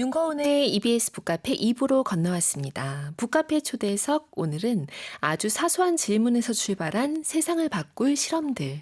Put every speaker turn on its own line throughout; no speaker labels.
윤거운의 EBS 북카페 2부로 건너왔습니다. 북카페 초대석 오늘은 아주 사소한 질문에서 출발한 세상을 바꿀 실험들,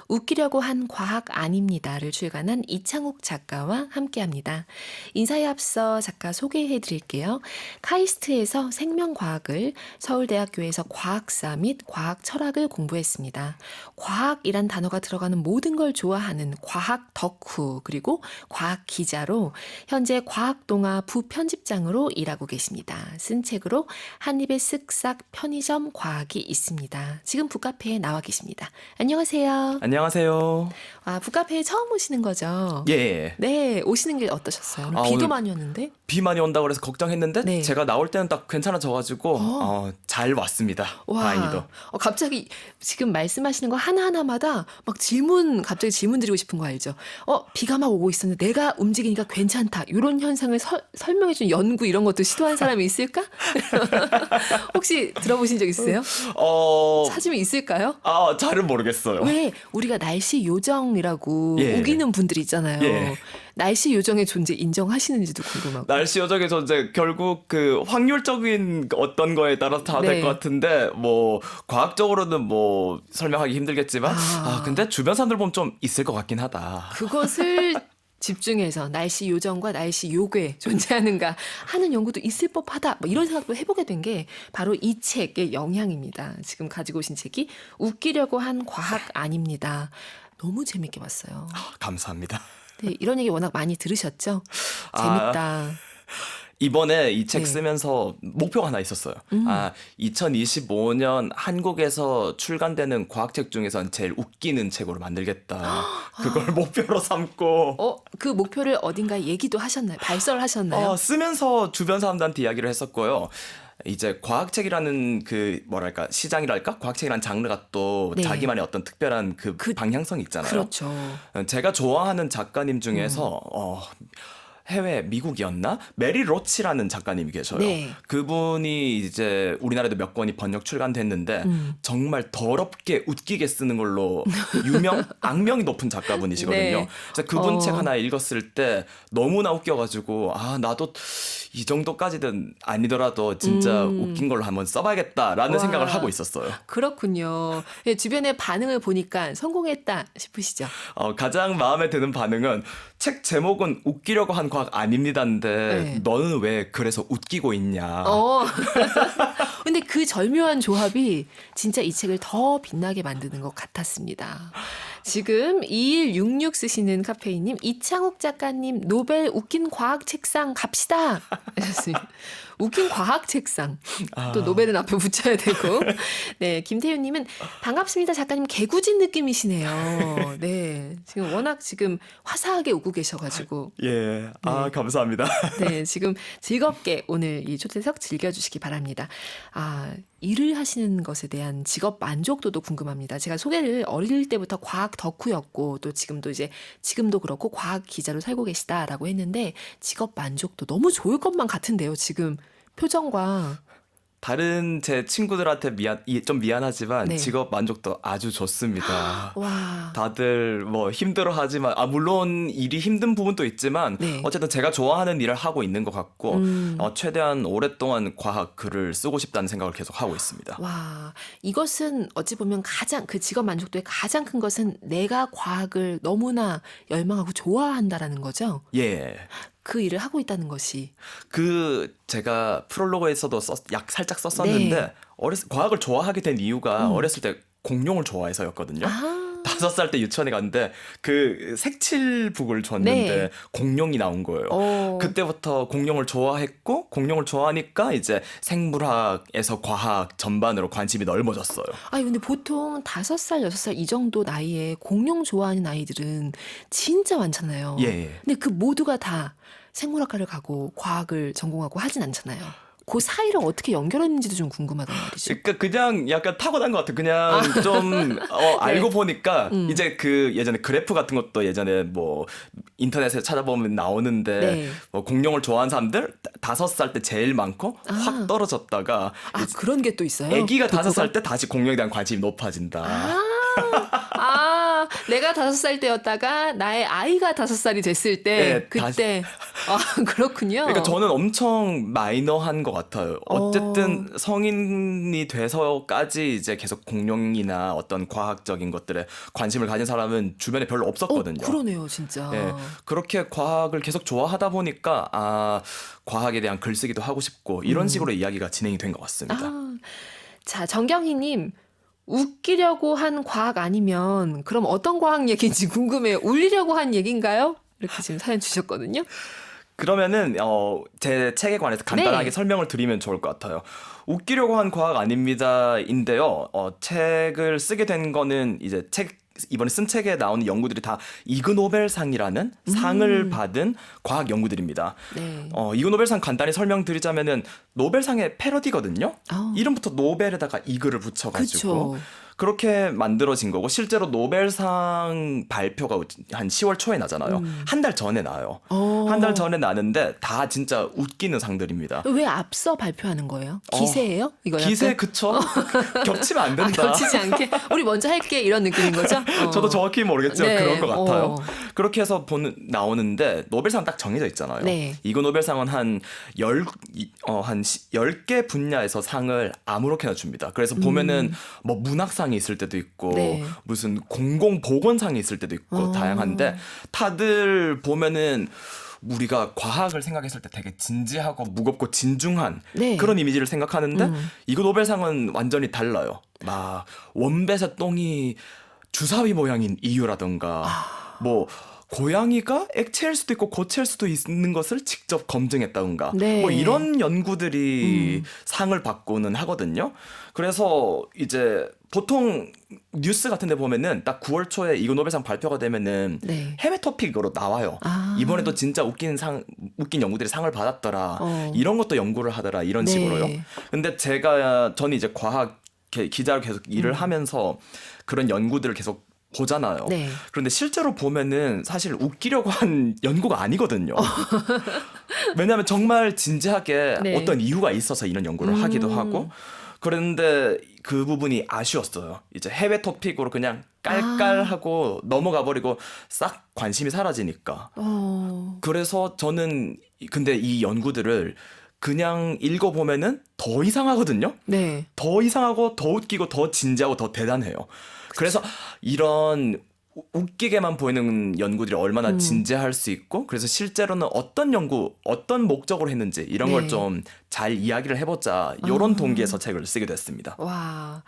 웃기려고 한 과학 아닙니다를 출간한 이창욱 작가와 함께합니다. 인사에 앞서 작가 소개해 드릴게요. 카이스트에서 생명과학을, 서울대학교에서 과학사 및 과학 철학을 공부했습니다. 과학이란 단어가 들어가는 모든 걸 좋아하는 과학 덕후, 그리고 과학 기자로 현재 과학동화 부편집장으로 일하고 계십니다. 쓴 책으로 한 입에 쓱싹 편의점 과학이 있습니다. 지금 북카페에 나와 계십니다. 안녕하세요.
안녕하세요.
아, 북카페에 처음 오시는 거죠?
예.
네, 오시는 게 어떠셨어요?
아,
비도
오늘
많이 왔는데?
비 많이 온다고 그래서 걱정했는데
네.
제가 나올 때는 딱 괜찮아져가지고 잘 왔습니다. 다행히도.
갑자기 지금 말씀하시는 거 하나하나마다 막 갑자기 질문 드리고 싶은 거 알죠? 비가 막 오고 있었는데 내가 움직이니까 괜찮다. 이런 현상을 설명해준 연구 이런 것도 시도한 사람이 있을까? 혹시 들어보신 적 있으세요? 찾으면 있을까요?
잘은 모르겠어요.
왜 우리가 날씨 요정이라고
예.
우기는 분들이 있잖아요.
예.
날씨 요정의 존재 인정하시는지도 궁금하고.
날씨 요정의 존재 결국 그 확률적인 어떤 거에 따라서 다 될
네.
것 같은데 뭐 과학적으로는 뭐 설명하기 힘들겠지만 근데 주변 사람들 보면 좀 있을 것 같긴 하다.
그것을 집중해서 날씨 요정과 날씨 요괴 존재하는가 하는 연구도 있을 법하다. 뭐 이런 생각도 해보게 된 게 바로 이 책의 영향입니다. 지금 가지고 오신 책이 웃기려고 한 과학 아닙니다. 너무 재밌게 봤어요.
감사합니다.
네, 이런 얘기 워낙 많이 들으셨죠? 재밌다.
이번에 이 책
네.
쓰면서 목표가 하나 있었어요. 2025년 한국에서 출간되는 과학책 중에선 제일 웃기는 책으로 만들겠다. 그걸 목표로 삼고
그 목표를 어딘가에 얘기도 하셨나요? 발설을 하셨나요?
쓰면서 주변 사람들한테 이야기를 했었고요. 이제 과학책이라는 그 뭐랄까 시장이랄까 과학책이라는 장르가 또
네.
자기만의 어떤 특별한 그 방향성이 있잖아요.
그렇죠.
제가 좋아하는 작가님 중에서 해외 미국이었나? 메리 로치라는 작가님이 계셔요.
네.
그분이 이제 우리나라에도 몇 권이 번역 출간됐는데 정말 더럽게 웃기게 쓰는 걸로 악명이 높은 작가분이시거든요.
네.
그래서 그분 책 하나 읽었을 때 너무나 웃겨가지고 나도 이 정도까지는 아니더라도 진짜 웃긴 걸로 한번 써봐야겠다라는
와.
생각을 하고 있었어요.
그렇군요. 예, 주변의 반응을 보니까 성공했다 싶으시죠?
가장 마음에 드는 반응은 책 제목은 웃기려고 한 과학 아닙니다인데
네.
너는 왜 그래서 웃기고 있냐.
근데 그 절묘한 조합이 진짜 이 책을 더 빛나게 만드는 것 같았습니다. 지금 2166 쓰시는 카페인님, 이창욱 작가님 노벨 웃긴 과학 책상 갑시다 하셨습니다. 웃긴 과학 책상. 또 노벨은 앞에 붙여야 되고. 네, 김태윤님은 반갑습니다 작가님, 개구진 느낌이시네요. 네, 지금 워낙 지금 화사하게 웃고 계셔가지고.
예,
네.
감사합니다.
네, 지금 즐겁게 오늘 이 초대석 즐겨주시기 바랍니다. 일을 하시는 것에 대한 직업 만족도도 궁금합니다. 제가 소개를 어릴 때부터 과학 덕후였고 또 지금도 그렇고 과학 기자로 살고 계시다라고 했는데 직업 만족도 너무 좋을 것만 같은데요. 지금 표정과.
다른 제 친구들한테 좀 미안하지만
네.
직업 만족도 아주 좋습니다.
와.
다들 뭐 힘들어하지만 물론 일이 힘든 부분도 있지만
네.
어쨌든 제가 좋아하는 일을 하고 있는 것 같고 최대한 오랫동안 과학 글을 쓰고 싶다는 생각을 계속 하고 있습니다.
와, 이것은 어찌 보면 그 직업 만족도의 가장 큰 것은 내가 과학을 너무나 열망하고 좋아한다라는 거죠.
예.
그 일을 하고 있다는 것이.
제가 프롤로그에서도 살짝 썼었는데
네.
과학을 좋아하게 된 이유가 어렸을 때 공룡을 좋아해서였거든요. 5살 때 유치원에 갔는데 그 색칠북을 줬는데
네.
공룡이 나온 거예요. 그때부터 공룡을 좋아했고 공룡을 좋아하니까 이제 생물학에서 과학 전반으로 관심이 넓어졌어요.
근데 보통 5살, 6살 이 정도 나이에 공룡 좋아하는 아이들은 진짜 많잖아요.
예.
근데 그 모두가 다 생물학과를 가고 과학을 전공하고 하진 않잖아요. 그 사이를 어떻게 연결했는지도 좀 궁금하단 말이죠.
그러니까 그냥 약간 타고난 것 같아. 그냥 좀 알고 보니까 이제 그 예전에 그래프 같은 것도 예전에 뭐 인터넷에 찾아보면 나오는데
네.
뭐 공룡을 좋아하는 사람들 5살 때 제일 많고 확 떨어졌다가
그런 게 또 있어요?
아기가
덕후가?
5살 때 다시 공룡에 대한 관심이 높아진다.
아, 내가 5살 때였다가 나의 아이가 5살이 됐을 때
네,
그때 아, 그렇군요.
그러니까 저는 엄청 마이너한 것 같아요. 어쨌든 성인이 돼서까지 이제 계속 공룡이나 어떤 과학적인 것들에 관심을 가진 사람은 주변에 별로 없었거든요.
그러네요, 진짜.
예, 그렇게 과학을 계속 좋아하다 보니까 과학에 대한 글쓰기도 하고 싶고 이런 식으로 이야기가 진행이 된 것 같습니다.
아, 자, 정경희님. 웃기려고 한 과학 아니면 그럼 어떤 과학 얘기인지 궁금해요. 울리려고 한 얘기인가요? 이렇게 지금 사연 주셨거든요.
그러면은 제 책에 관해서 간단하게
네.
설명을 드리면 좋을 것 같아요. 웃기려고 한 과학 아닙니다인데요. 책을 쓰게 된 거는 이제 이번에 쓴 책에 나오는 연구들이 다 이그 노벨상이라는 상을 받은 과학 연구들입니다.
네.
이그 노벨상 간단히 설명드리자면은 노벨상의 패러디거든요. 이름부터 노벨에다가 이그를 붙여가지고
그쵸.
그렇게 만들어진 거고 실제로 노벨상 발표가 한 10월 초에 나잖아요. 한 달 전에 나요. 한 달 전에 나는데 다 진짜 웃기는 상들입니다.
왜 앞서 발표하는 거예요? 기세예요? 이거 약간?
기세 그쵸? 겹치면 안 된다.
겹치지 않게 우리 먼저 할게 이런 느낌인 거죠?
저도 정확히 모르겠지만
네.
그런 것 같아요. 그렇게 해서 나오는데 노벨상 딱 정해져 있잖아요.
네.
이거 노벨상은 한 10개 분야에서 상을 아무렇게나 줍니다. 그래서 보면은 뭐 문학상이 있을 때도 있고
네.
무슨 공공보건상이 있을 때도 있고 다양한데 다들 보면은 우리가 과학을 생각했을 때 되게 진지하고 무겁고 진중한
네.
그런 이미지를 생각하는데 이거 노벨상은 완전히 달라요. 막 원뱃의 똥이 주사위 모양인 이유라던가 뭐 고양이가 액체일 수도 있고 고체일 수도 있는 것을 직접 검증했다던가
네.
뭐 이런 연구들이 상을 받고는 하거든요. 그래서 이제 보통 뉴스 같은 데 보면은 딱 9월 초에 이거 노벨상 발표가 되면은
네.
해외 토픽으로 나와요. 이번에도 진짜 웃긴 연구들이 상을 받았더라. 이런 것도 연구를 하더라. 이런
네.
식으로요. 근데 저는 이제 과학 기자로 계속 일을 하면서 그런 연구들을 계속 보잖아요.
네.
그런데 실제로 보면은 사실 웃기려고 한 연구가 아니거든요. 왜냐하면 정말 진지하게
네.
어떤 이유가 있어서 이런 연구를 하기도 하고 그런데 그 부분이 아쉬웠어요. 이제 해외 토픽으로 그냥 깔깔하고 넘어가 버리고 싹 관심이 사라지니까. 그래서 저는 근데 이 연구들을 그냥 읽어보면은 더 이상하거든요.
네.
더 이상하고 더 웃기고 더 진지하고 더 대단해요. 그래서 이런 웃기게만 보이는 연구들이 얼마나 진지할 수 있고 그래서 실제로는 어떤 연구, 어떤 목적으로 했는지 이런 걸
네.
좀 잘 이야기를 해보자 이런 동기에서 책을 쓰게 됐습니다.
와,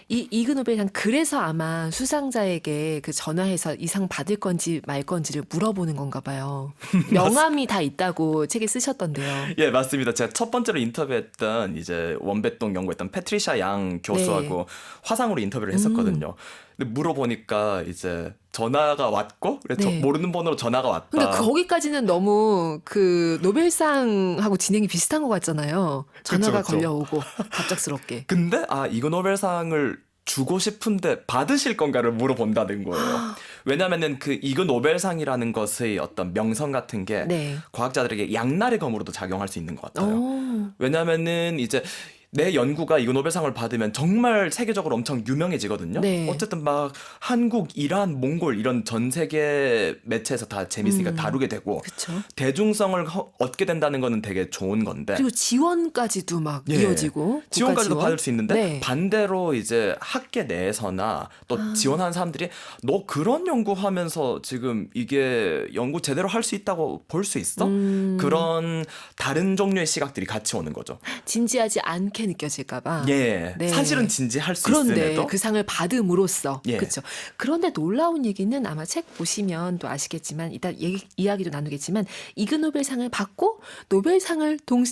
이 이그 노벨상 그래서 아마 수상자에게 그 전화해서 이 상 받을 건지 말 건지를 물어보는 건가 봐요. 명함이 다 있다고 책에 쓰셨던데요.
예, 맞습니다. 제가 첫 번째로 인터뷰했던 이제 원뱃동 연구했던 패트리샤 양 교수하고 화상으로 인터뷰를 했었거든요. 근데 물어보니까 이제 전화가 왔고 그래서
네.
모르는 번호로 전화가 왔다.
근데 거기까지는 너무 그 노벨상하고 진행이 비슷한 것 같잖아요. 전화가
그쵸.
걸려오고 갑작스럽게.
근데 이거 노벨상을 주고 싶은데 받으실 건가를 물어본다는 거예요. 왜냐면은 그 이거 노벨상이라는 것의 어떤 명성 같은 게
네.
과학자들에게 양날의 검으로도 작용할 수 있는 것 같아요.
오,
왜냐면은 이제 내 연구가 이거 노벨상을 받으면 정말 세계적으로 엄청 유명해지거든요.
네.
어쨌든 막 한국, 이란, 몽골 이런 전 세계 매체에서 다 재밌으니까 다루게 되고
그쵸.
대중성을 얻게 된다는 거는 되게 좋은 건데
그리고 지원까지도 막
예.
이어지고. 국가
지원까지도
지원?
받을 수 있는데
네.
반대로 이제 학계 내에서나 또 지원하는 사람들이 너 그런 연구하면서 지금 이게 연구 제대로 할 수 있다고 볼 수 있어? 그런 다른 종류의 시각들이 같이 오는 거죠.
진지하지 않게 느껴질까봐.
예,
네.
사실은 진지할 수
그런데
있음에도
그 상을 받음으로써
예.
그렇죠. 그런데 놀라운 얘기는 아마 책 보시면 또 아시겠지만 이따 이야기도 나누겠지만 이그 노벨상을 받고 노벨상을 또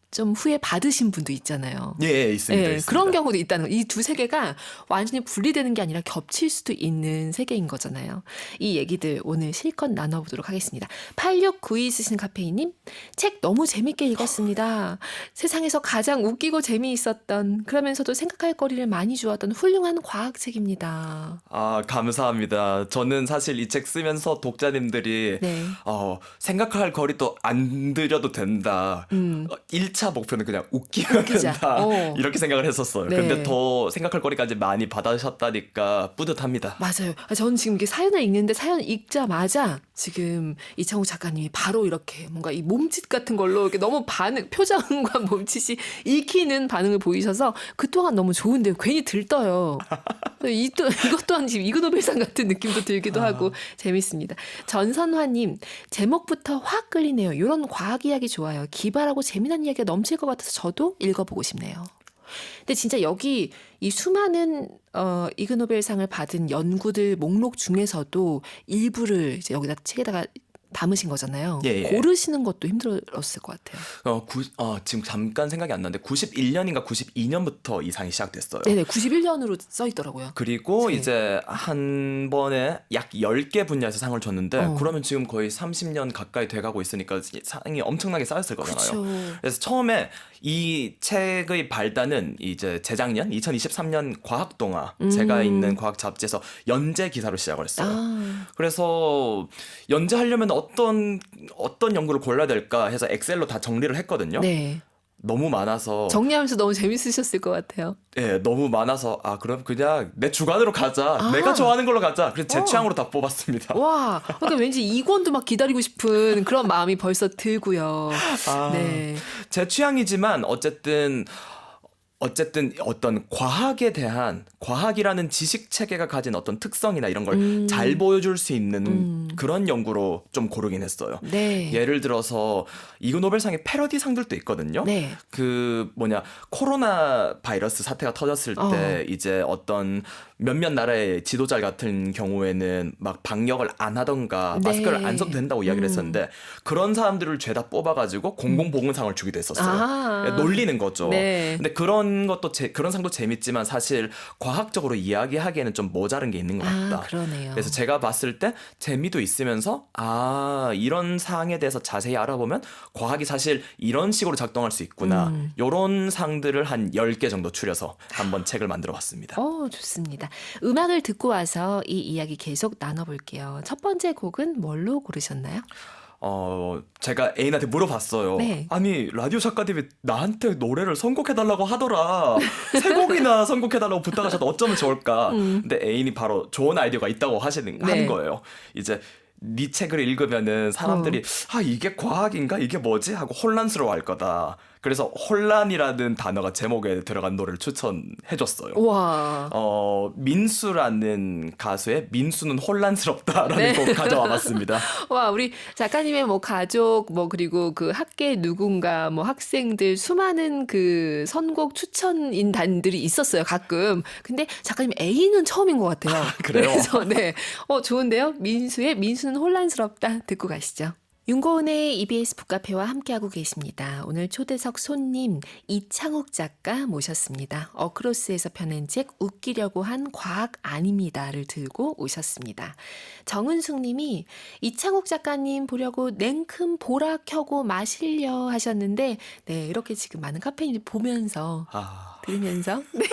좀 후에 받으신 분도 있잖아요.
예, 있습니다.
예,
있습니다.
그런 경우도 있다는 이 두 세계가 완전히 분리되는 게 아니라 겹칠 수도 있는 세계인 거잖아요. 이 얘기들 오늘 실컷 나눠보도록 하겠습니다. 8692 쓰시는 카페인님, 책 너무 재밌게 읽었습니다. 세상에서 가장 웃기고 재미있었던 그러면서도 생각할 거리를 많이 주었던 훌륭한 과학책입니다.
감사합니다. 저는 사실 이 책 쓰면서 독자님들이
네.
생각할 거리도 안 들여도 된다. 1차 목표는 그냥 웃기면
웃기자.
된다. 이렇게 생각을 했었어요.
네.
근데 더 생각할 거리까지 많이 받으셨다니까 뿌듯합니다.
맞아요. 저는 지금 이게 사연을 읽는데 사연 읽자마자 지금 이창욱 작가님이 바로 이렇게 뭔가 이 몸짓 같은 걸로 이렇게 너무 표정과 몸짓이 읽히는 반응을 보이셔서 그 또한 너무 좋은데요. 괜히 들떠요. 이것 또한 지금 이그노벨상 같은 느낌도 들기도 하고 재밌습니다. 전선화님, 제목부터 확 끌리네요. 이런 과학 이야기 좋아요. 기발하고 재미난 이야기가 넘칠 것 같아서 저도 읽어보고 싶네요. 근데 진짜 여기 이 수많은 이그노벨상을 받은 연구들 목록 중에서도 일부를 이제 여기다 책에다가 담으신 거잖아요.
예.
고르시는 것도 힘들었을 것 같아요.
지금 잠깐 생각이 안 나는데 91년인가 92년부터 이 상이 시작됐어요.
네네, 91년으로 써 있더라고요.
그리고
네.
이제 한 번에 약 10개 분야에서 상을 줬는데 그러면 지금 거의 30년 가까이 돼가고 있으니까 상이 엄청나게 쌓였을 거잖아요.
그쵸.
그래서 처음에 이 책의 발단은 이제 재작년 2023년 과학동화 제가 있는 과학 잡지에서 연재 기사로 시작을 했어요. 그래서 연재하려면 어떤 연구를 골라야 될까 해서 엑셀로 다 정리를 했거든요.
네.
너무 많아서
정리하면서 너무 재밌으셨을 것 같아요.
예, 너무 많아서 그럼 그냥 내 주관으로 가자. 내가 좋아하는 걸로 가자. 그래서 제 취향으로 다 뽑았습니다.
와, 그러니까 왠지 이 권도 막 기다리고 싶은 그런 마음이 벌써 들고요. 네.
제 취향이지만 어쨌든 어떤 과학이라는 지식 체계가 가진 어떤 특성이나 이런 걸 잘 보여줄 수 있는 그런 연구로 좀 고르긴 했어요.
네.
예를 들어서 이그노벨상의 패러디 상들도 있거든요.
네.
코로나 바이러스 사태가 터졌을 때 이제 어떤 몇몇 나라의 지도자 같은 경우에는 막 방역을 안 하던가
네.
마스크를 안 써도 된다고 이야기를 했었는데 그런 사람들을 죄다 뽑아가지고 공공보건상을 주기도 했었어요. 놀리는 거죠.
네.
근데 그런 상도 재밌지만 사실 과학적으로 이야기하기에는 좀 모자른 게 있는 것 같다.
그러네요.
그래서 제가 봤을 때 재미도 있으면서 이런 사항에 대해서 자세히 알아보면 과학이 사실 이런 식으로 작동할 수 있구나. 이런 상들을 한 10개 정도 추려서 한번 책을 만들어 봤습니다.
좋습니다. 음악을 듣고 와서 이 이야기 계속 나눠볼게요. 첫 번째 곡은 뭘로 고르셨나요?
제가 애인한테 물어봤어요.
네.
아니, 라디오 작가님이 나한테 노래를 선곡해달라고 하더라. 세 곡이나 선곡해달라고 부탁하셔도 어쩌면 좋을까. 근데 애인이 바로 좋은 아이디어가 있다고 하는 거예요. 이제 네 책을 읽으면은 사람들이 이게 과학인가? 이게 뭐지? 하고 혼란스러워 할 거다. 그래서 혼란이라는 단어가 제목에 들어간 노래를 추천해줬어요.
와.
민수라는 가수의 민수는 혼란스럽다라는 곡 가져와 봤습니다.
와, 우리 작가님의 가족, 그리고 그 학계 누군가, 학생들, 수많은 그 선곡 추천인단들이 있었어요, 가끔. 근데 작가님 애인은 처음인 것 같아요.
그래요?
그래서, 네. 좋은데요? 민수는 혼란스럽다. 듣고 가시죠. 윤고은의 EBS 북카페와 함께하고 계십니다. 오늘 초대석 손님 이창욱 작가 모셨습니다. 어크로스에서 펴낸 책 웃기려고 한 과학 아닙니다를 들고 오셨습니다. 정은숙 님이 이창욱 작가님 보려고 냉큼 보라 켜고 마시려 하셨는데 네, 이렇게 지금 많은 카페인을 보면서 들으면서 네.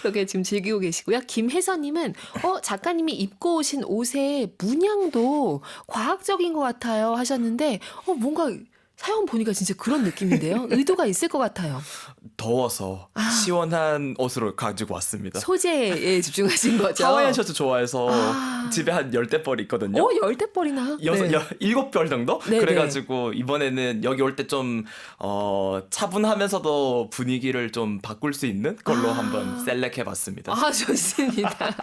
그렇게 지금 즐기고 계시고요. 김혜선님은 작가님이 입고 오신 옷의 문양도 과학적인 것 같아요 하셨는데 뭔가 사연 보니까 진짜 그런 느낌인데요. 의도가 있을 것 같아요.
더워서 시원한 옷으로 가지고 왔습니다.
소재에 집중하신 거죠.
하와이안 셔츠 좋아해서 집에 한 10벌 있거든요.
10벌이나? 네.
7벌 정도?
네,
그래가지고 이번에는 여기 올 때 좀 차분하면서도 분위기를 좀 바꿀 수 있는 걸로 한번 셀렉해봤습니다.
좋습니다.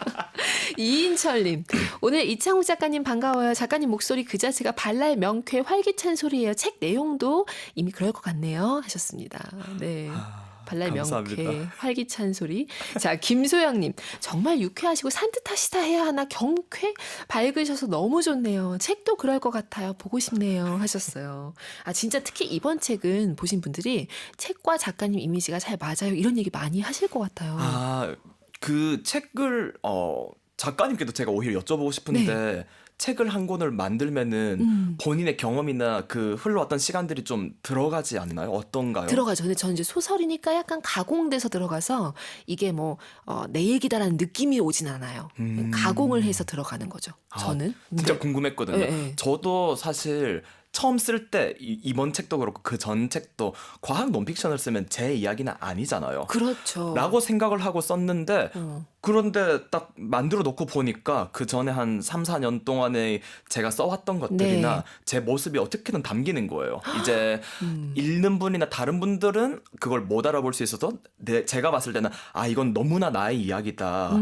이인철님, 오늘 이창욱 작가님 반가워요. 작가님 목소리 그 자체가 발랄 명쾌 활기찬 소리예요. 책 내용도 이미 그럴 것 같네요 하셨습니다. 네. 발랄
감사합니다.
명쾌 활기찬 소리. 자, 김소영님, 정말 유쾌하시고 산뜻하시다 해야 하나 경쾌 밝으셔서 너무 좋네요. 책도 그럴 것 같아요. 보고 싶네요 하셨어요. 진짜 특히 이번 책은 보신 분들이 책과 작가님 이미지가 잘 맞아요. 이런 얘기 많이 하실 것 같아요.
그 책을 작가님께도 제가 오히려 여쭤보고 싶은데 책을 한 권을 만들면은 본인의 경험이나 그 흘러왔던 시간들이 좀 들어가지 않나요? 어떤가요?
들어가죠. 근데 저는 이제 소설이니까 약간 가공돼서 들어가서 이게 내 얘기다라는 느낌이 오진 않아요. 가공을 해서 들어가는 거죠. 저는.
진짜 궁금했거든요.
네.
저도 사실 처음 쓸 때 이번 책도 그렇고 그 전 책도 과학 논픽션을 쓰면 제 이야기는 아니잖아요.
그렇죠.
라고 생각을 하고 썼는데 그런데 딱 만들어 놓고 보니까 그 전에 한 3, 4년 동안에 제가 써왔던 것들이나
네.
제 모습이 어떻게든 담기는 거예요. 이제 읽는 분이나 다른 분들은 그걸 못 알아볼 수 있어서 제가 봤을 때는 아 이건 너무나 나의 이야기다.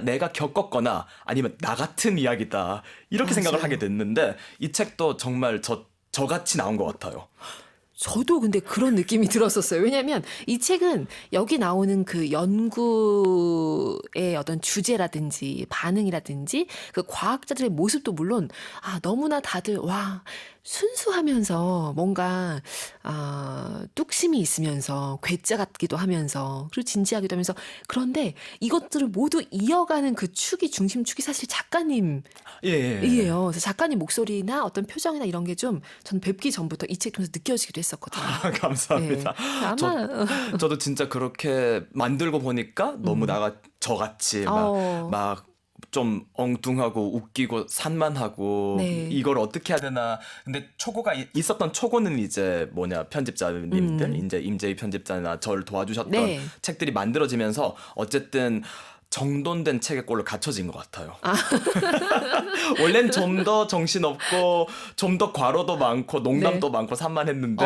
내가 겪었거나 아니면 나 같은 이야기다. 이렇게
맞아요.
생각을 하게 됐는데 이 책도 정말 저같이 나온 것 같아요.
저도 근데 그런 느낌이 들었었어요. 왜냐하면 이 책은 여기 나오는 그 연구의 어떤 주제라든지 반응이라든지 그 과학자들의 모습도 물론 너무나 다들 와 순수하면서 뭔가 뚝심이 있으면서 괴짜 같기도 하면서 그리고 진지하기도 하면서 그런데 이것들을 모두 이어가는 그 축이 중심축이 사실 작가님
예.
이에요. 그래서 작가님 목소리나 어떤 표정이나 이런 게 좀 전 뵙기 전부터 이 책 통해서 느껴지기도 했었거든요.
감사합니다.
네. 아마
저도 진짜 그렇게 만들고 보니까 너무 저같이 막 좀 엉뚱하고 웃기고 산만하고
네.
이걸 어떻게 해야 되나. 근데 초고가 있었던 초고는 이제 편집자님들 이제 임재희 편집자나 저를 도와주셨던
네.
책들이 만들어지면서 어쨌든 정돈된 책의 꼴로 갖춰진 것 같아요. 원래는 좀 더 정신없고 좀 더 과로도 많고 농담도 많고 산만했는데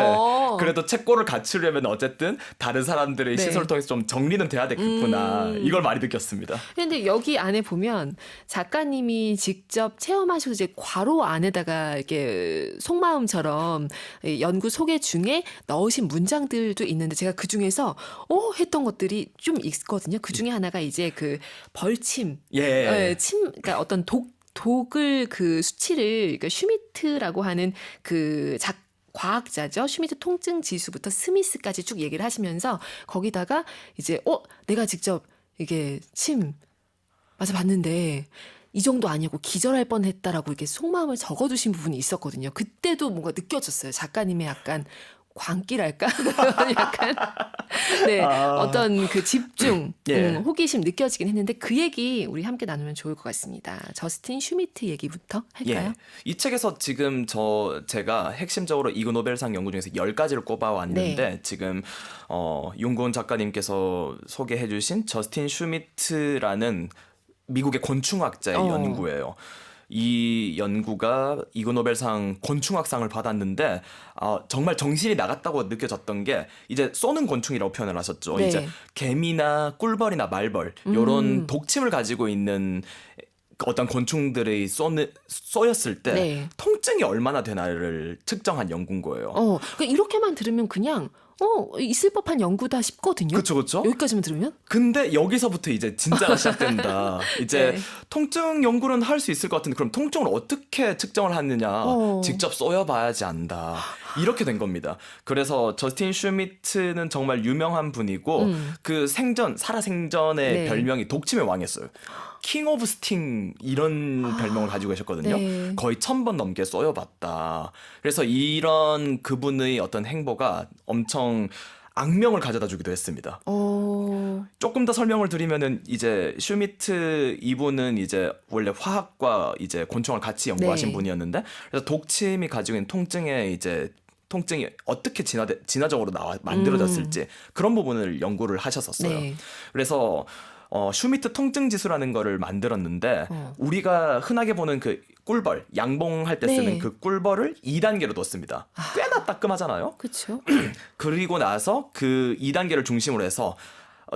그래도 책꼴을 갖추려면 어쨌든 다른 사람들의
네.
시선을 통해서 좀 정리는 돼야 되겠구나. 이걸 많이 느꼈습니다.
근데 여기 안에 보면 작가님이 직접 체험하시고 이제 괄호 안에다가 이렇게 속마음처럼 연구 소개 중에 넣으신 문장들도 있는데 제가 그 중에서 했던 것들이 좀 있거든요. 그 중에 하나가 이제 그 벌침, 그러니까 어떤 독을 그 수치를 그러니까 슈미트라고 하는 그 과학자죠. 슈미트 통증 지수부터 스미스까지 쭉 얘기를 하시면서 거기다가 이제 내가 직접 이게 침 맞아봤는데 이 정도 아니고 기절할 뻔했다라고 이렇게 속마음을 적어두신 부분이 있었거든요. 그때도 뭔가 느껴졌어요. 작가님의 약간 광기랄까? 약간 어떤 그 집중, 호기심 느껴지긴 했는데 그 얘기 우리 함께 나누면 좋을 것 같습니다. 저스틴 슈미트 얘기부터 할까요?
이 책에서 지금 제가 핵심적으로 이그 노벨상 연구 중에서 10가지를 꼽아왔는데 지금 윤고은 작가님께서 소개해 주신 저스틴 슈미트라는 미국의 곤충학자의 연구예요. 이 연구가 이그 노벨상 곤충학상을 받았는데 정말 정신이 나갔다고 느껴졌던 게 이제 쏘는 곤충이라고 표현을 하셨죠.
네.
이제 개미나 꿀벌이나 말벌 이런 독침을 가지고 있는 어떤 곤충들이 쏘였을 때 통증이 얼마나 되나를 측정한 연구인 거예요.
그러니까 이렇게만 들으면 그냥 있을 법한 연구다 싶거든요.
그렇죠.
여기까지만 들으면?
근데 여기서부터 이제 진짜가 시작된다. 이제 통증 연구는 할 수 있을 것 같은데 그럼 통증을 어떻게 측정을 하느냐. 직접 쏘여봐야지 안다. 이렇게 된 겁니다. 그래서 저스틴 슈미트는 정말 유명한 분이고 그 살아생전의 별명이 독침의 왕이었어요. 킹 오브 스팅 이런 별명을 가지고 계셨거든요. 거의 1000번 넘게 쏘여봤다. 그래서 이런 그분의 어떤 행보가 엄청 악명을 가져다 주기도 했습니다. 조금 더 설명을 드리면은 이제 슈미트 이분은 이제 원래 화학과 이제 곤충을 같이 연구하신 분이었는데 그래서 독침이 가지고 있는 통증이 어떻게 진화적으로 만들어졌을지 그런 부분을 연구를 하셨었어요. 그래서 슈미트 통증 지수라는 거를 만들었는데 우리가 흔하게 보는 그 꿀벌, 양봉할 때 쓰는 그 꿀벌을 2단계로 뒀습니다. 꽤나 따끔하잖아요.
그렇죠.
그리고 나서 그 2단계를 중심으로 해서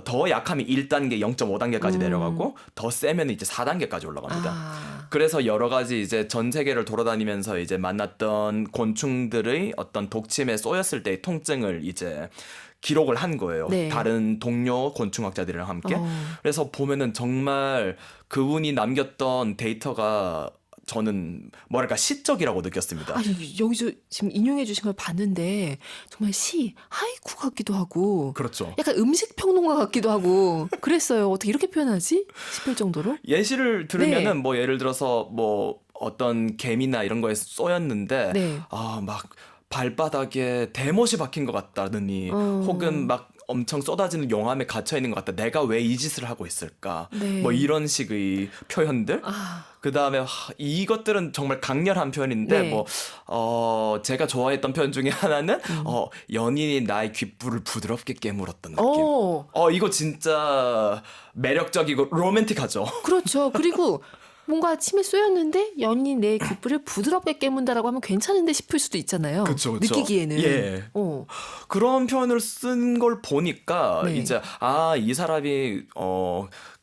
더 약하면 1단계, 0.5단계까지 내려가고 더 세면 이제 4단계까지 올라갑니다. 그래서 여러 가지 이제 전 세계를 돌아다니면서 이제 만났던 곤충들의 어떤 독침에 쏘였을 때의 통증을 이제 기록을 한 거예요. 다른 동료 곤충학자들이랑 함께. 그래서 보면은 정말 그분이 남겼던 데이터가 저는 뭐랄까 시적이라고 느꼈습니다.
여기서 지금 인용해 주신 걸 봤는데 정말 하이쿠 같기도 하고
그렇죠.
약간 음식 평론가 같기도 하고 그랬어요. 어떻게 이렇게 표현하지? 싶을 정도로?
예시를 들으면은 뭐 예를 들어서 뭐 어떤 개미나 이런 거에 쏘였는데 막 발바닥에 대못이 박힌 것 같다느니 혹은 막 엄청 쏟아지는 용암에 갇혀 있는 것 같다. 내가 왜 이 짓을 하고 있을까? 뭐 이런 식의 표현들. 그다음에 이것들은 정말 강렬한 표현인데
네.
제가 좋아했던 표현 중에 하나는 연인이 나의 귓불을 부드럽게 깨물었던 느낌.
오,
이거 진짜 매력적이고 로맨틱하죠.
그렇죠. 그리고 뭔가 침에 쏘였는데 연인이 내 귓불을 부드럽게 깨문다라고 하면 괜찮은데 싶을 수도 있잖아요.
그쵸.
느끼기에는.
예.
어.
그런 표현을 쓴 걸 보니까
네.
이제 이 사람이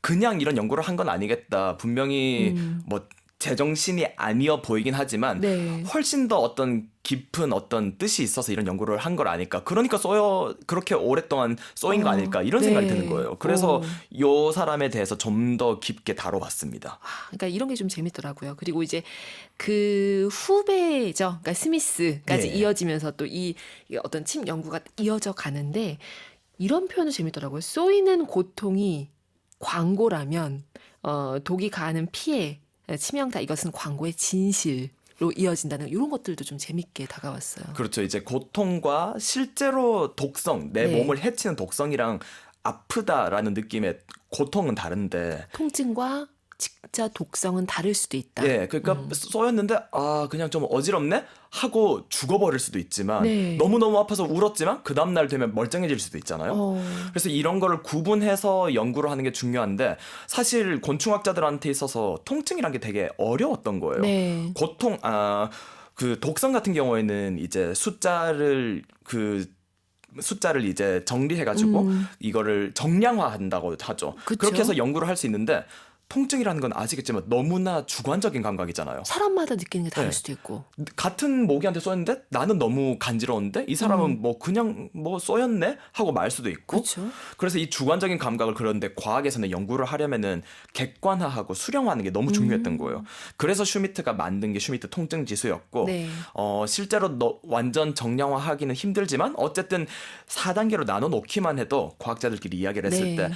그냥 이런 연구를 한 건 아니겠다. 분명히 뭐 제정신이 아니어 보이긴 하지만
네.
훨씬 더 어떤 깊은 어떤 뜻이 있어서 이런 연구를 한 걸 아니까. 그러니까 그렇게 오랫동안 쏘인 거 아닐까 이런 생각이
네.
드는 거예요. 그래서 요 사람에 대해서 좀 더 깊게 다뤄봤습니다.
그러니까 이런 게 좀 재밌더라고요. 그리고 이제 그 후배죠. 그러니까 스미스까지
예.
이어지면서 또 이 어떤 침 연구가 이어져 가는데 이런 표현도 재밌더라고요. 쏘이는 고통이 광고라면 독이 가하는 피해, 치명타 이것은 광고의 진실로 이어진다는 이런 것들도 좀 재밌게 다가왔어요.
그렇죠. 이제 고통과 실제로 독성, 내
네.
몸을 해치는 독성이랑 아프다라는 느낌의 고통은 다른데
통증과 진짜 독성은 다를 수도 있다.
예, 그러니까 쏘였는데 그냥 좀 어지럽네 하고 죽어버릴 수도 있지만
네.
너무너무 아파서 울었지만 그 다음날 되면 멀쩡해질 수도 있잖아요. 그래서 이런 거를 구분해서 연구를 하는 게 중요한데 사실 곤충학자들한테 있어서 통증이란 게 되게 어려웠던 거예요.
네.
고통, 그 독성 같은 경우에는 이제 숫자를 이제 정리해가지고 이거를 정량화한다고 하죠.
그쵸.
그렇게 해서 연구를 할 수 있는데 통증이라는 건 아시겠지만 너무나 주관적인 감각이잖아요.
사람마다 느끼는 게 다를
네.
수도 있고.
같은 모기한테 쏘였는데 나는 너무 간지러운데 이 사람은 뭐 그냥 뭐 쏘였네 하고 말 수도 있고.
그렇죠.
그래서 이 주관적인 감각을 그런데 과학에서는 연구를 하려면은 객관화하고 수령화하는 게 너무 중요했던 거예요. 그래서 슈미트가 만든 게 슈미트 통증 지수였고
네.
실제로 완전 정량화하기는 힘들지만 어쨌든 4단계로 나눠 놓기만 해도 과학자들끼리 이야기를 했을
네.
때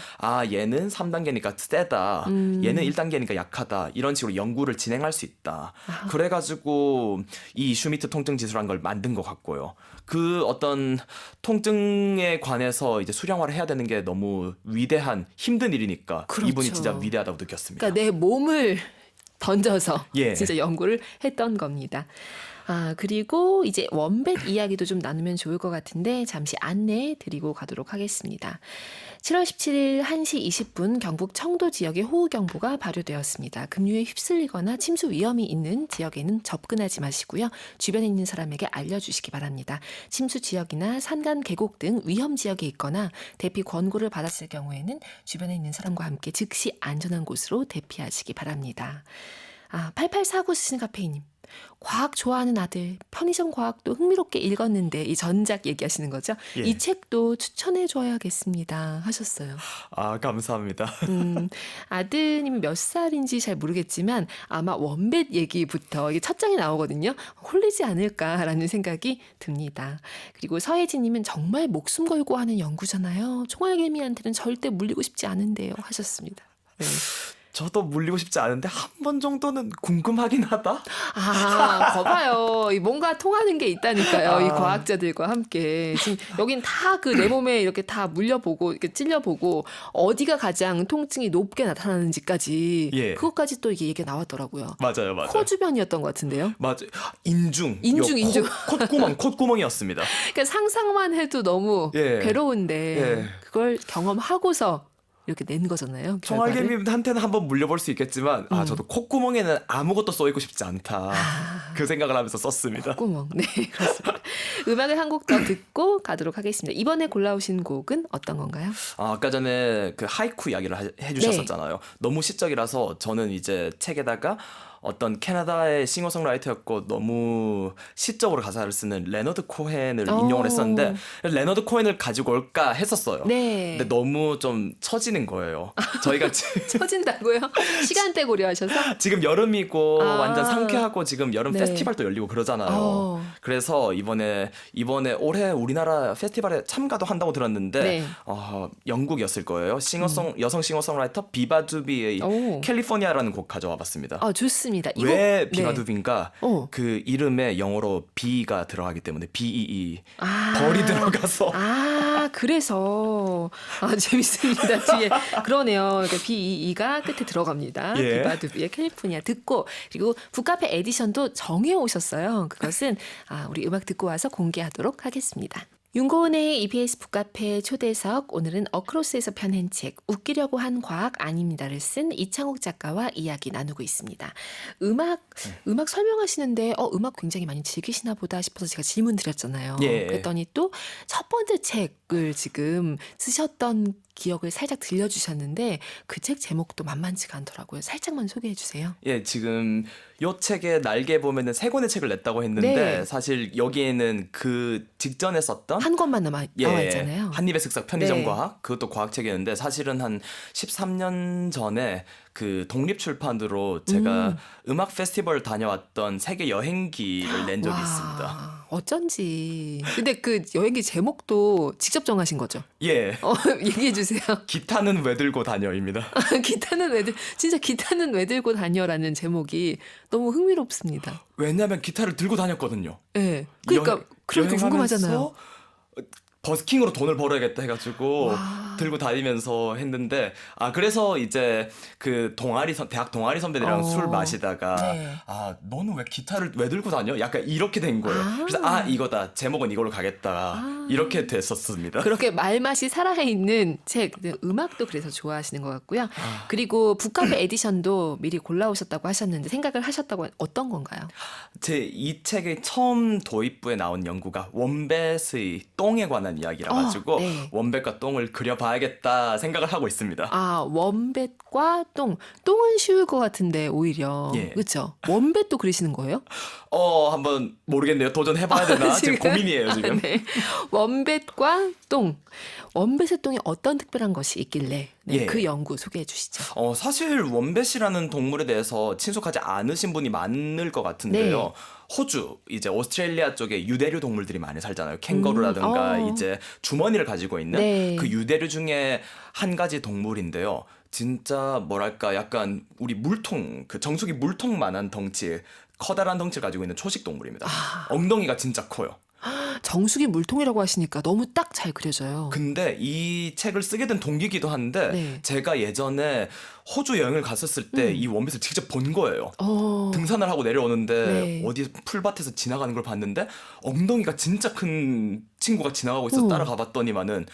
얘는 3단계니까 세다. 얘는 1단계니까 약하다. 이런 식으로 연구를 진행할 수 있다. 그래가지고 이 슈미트 통증 지수라는 걸 만든 것 같고요. 그 어떤 통증에 관해서 이제 수량화를 해야 되는 게 너무 위대한 힘든 일이니까
그렇죠.
이분이 진짜 위대하다고 느꼈습니다.
그러니까 내 몸을 던져서
예.
진짜 연구를 했던 겁니다. 그리고 이제 원뱃 이야기도 좀 나누면 좋을 것 같은데 잠시 안내 드리고 가도록 하겠습니다. 7월 17일 1시 20분 경북 청도 지역에 호우경보가 발효되었습니다. 급류에 휩쓸리거나 침수 위험이 있는 지역에는 접근하지 마시고요. 주변에 있는 사람에게 알려주시기 바랍니다. 침수 지역이나 산간 계곡 등 위험 지역에 있거나 대피 권고를 받았을 경우에는 주변에 있는 사람과 함께 즉시 안전한 곳으로 대피하시기 바랍니다. 8849 쓰신 카페이님. 과학 좋아하는 아들, 편의점 과학도 흥미롭게 읽었는데 이 전작 얘기하시는 거죠?
예.
이 책도 추천해줘야겠습니다 하셨어요.
감사합니다.
아드님 몇 살인지 잘 모르겠지만 아마 원뱃 얘기부터 이게 첫 장에 나오거든요. 홀리지 않을까라는 생각이 듭니다. 그리고 서혜진님은 정말 목숨 걸고 하는 연구잖아요. 총알개미한테는 절대 물리고 싶지 않은데요 하셨습니다. 네.
저도 물리고 싶지 않은데 한 번 정도는 궁금하긴 하다.
거봐요. 뭔가 통하는 게 있다니까요. 이 과학자들과 함께. 지금 여긴 다 그 내 몸에 이렇게 다 물려보고, 이렇게 찔려보고, 어디가 가장 통증이 높게 나타나는지까지.
예.
그것까지 또 이게 얘기가 나왔더라고요.
맞아요.
코 주변이었던 것 같은데요.
맞아요. 인중.
인중.
콧구멍이었습니다.
그러니까 상상만 해도 너무
예.
괴로운데,
예.
그걸 경험하고서 이렇게 낸 거잖아요. 결과를.
총알개미한테는 한번 물려볼 수 있겠지만 저도 콧구멍에는 아무것도 쏘이고 싶지 않다. 그 생각을 하면서 썼습니다.
구멍. 네, 그렇습니다. 음악을 한 곡 더 듣고 가도록 하겠습니다. 이번에 골라오신 곡은 어떤 건가요?
아까 전에 그 하이쿠 이야기를 해주셨었잖아요. 너무 시적이라서 저는 이제 책에다가 어떤 캐나다의 싱어송라이터였고 너무 시적으로 가사를 쓰는 레너드 코헨을 인용을 했었는데 레너드 코헨을 가지고 올까 했었어요.
네.
근데 너무 좀 처지는 거예요. 저희가
처진다고요? 시간대 고려하셔서?
지금 여름이고 완전 상쾌하고 지금 여름
네.
페스티벌도 열리고 그러잖아요. 그래서 이번에 올해 우리나라 페스티벌에 참가도 한다고 들었는데
네.
영국이었을 거예요. 여성 싱어송라이터 비바두비의
오.
캘리포니아라는 곡 가져와 봤습니다.
좋습니다. 맞습니다. 이거
왜
네.
비바두비인가? 그 이름에 영어로 B가 들어가기 때문에 BEE 벌이 들어가서
그래서 재밌습니다. 뒤에 그러네요. 그러니까 BEE가 끝에 들어갑니다.
예.
비바두비의 캘리포니아 듣고 그리고 북카페 에디션도 정해 오셨어요. 그것은 우리 음악 듣고 와서 공개하도록 하겠습니다. 윤고은의 EBS 북카페 초대석, 오늘은 어크로스에서 펴낸 책 웃기려고 한 과학 아닙니다를 쓴 이창욱 작가와 이야기 나누고 있습니다. 음악 설명하시는데 음악 굉장히 많이 즐기시나 보다 싶어서 제가 질문 드렸잖아요.
예.
그랬더니 또 첫 번째 책을 지금 쓰셨던 기억을 살짝 들려주셨는데 그 책 제목도 만만치가 않더라고요. 살짝만 소개해 주세요.
예, 지금 요 책의 날개 보면은 세 권의 책을 냈다고 했는데
네.
사실 여기에는 그 직전에 썼던
한 권만 나와 있잖아요.
한입의 쓱싹 편의점
네.
과학, 그것도 과학책이었는데 사실은 한 13년 전에 그 독립출판으로 제가 음악 페스티벌 다녀왔던 세계 여행기를 낸 적이 있습니다.
어쩐지. 근데 그 여행기 제목도 직접 정하신 거죠?
예,
얘기해 주세요.
기타는 왜 들고 다녀입니다.
진짜 기타는 왜 들고 다녀라는 제목이 너무 흥미롭습니다.
왜냐하면 기타를 들고 다녔거든요.
네. 그러니까 그러니까 궁금하잖아요.
버스킹으로 돈을 벌어야겠다 해가지고 들고 다니면서 했는데 그래서 이제 그 대학 동아리 선배들이랑 술 마시다가
네.
너는 왜 기타를 왜 들고 다녀? 약간 이렇게 된 거예요. 그래서 이거다, 제목은 이걸로 가겠다, 이렇게 됐었습니다.
그렇게 말맛이 살아있는 책, 음악도 그래서 좋아하시는 것 같고요. 그리고 북카페 에디션도 미리 골라오셨다고 하셨는데 생각을 하셨다고 어떤 건가요?
이 책의 처음 도입부에 나온 연구가 원뱃의 똥에 관한 이야기라 가지고
네.
원뱃과 똥을 그려봐야겠다 생각을 하고 있습니다.
원뱃과 똥은 쉬울 것 같은데 오히려
예.
그렇죠? 원뱃도 그리시는 거예요?
한번 모르겠네요. 도전해봐야 되나? 지금 고민이에요, 지금.
네. 원뱃과 똥. 원뱃의 똥에 어떤 특별한 것이 있길래
예.
그 연구 소개해 주시죠.
사실 원뱃이라는 동물에 대해서 친숙하지 않으신 분이 많을 것 같은데요.
네.
호주, 이제 오스트레일리아 쪽에 유대류 동물들이 많이 살잖아요. 캥거루라든가 이제 주머니를 가지고 있는
네.
그 유대류 중에 한 가지 동물인데요. 진짜 뭐랄까 약간 우리 물통, 그 정수기 물통만한 덩치, 커다란 덩치를 가지고 있는 초식 동물입니다. 엉덩이가 진짜 커요.
정수기 물통이라고 하시니까 너무 딱 잘 그려져요.
근데 이 책을 쓰게 된 동기기도 한데
네.
제가 예전에 호주 여행을 갔었을 때 이 원뱃을 직접 본 거예요. 등산을 하고 내려오는데
네.
어디 풀밭에서 지나가는 걸 봤는데 엉덩이가 진짜 큰 친구가 지나가고 있어서 따라가 봤더니만은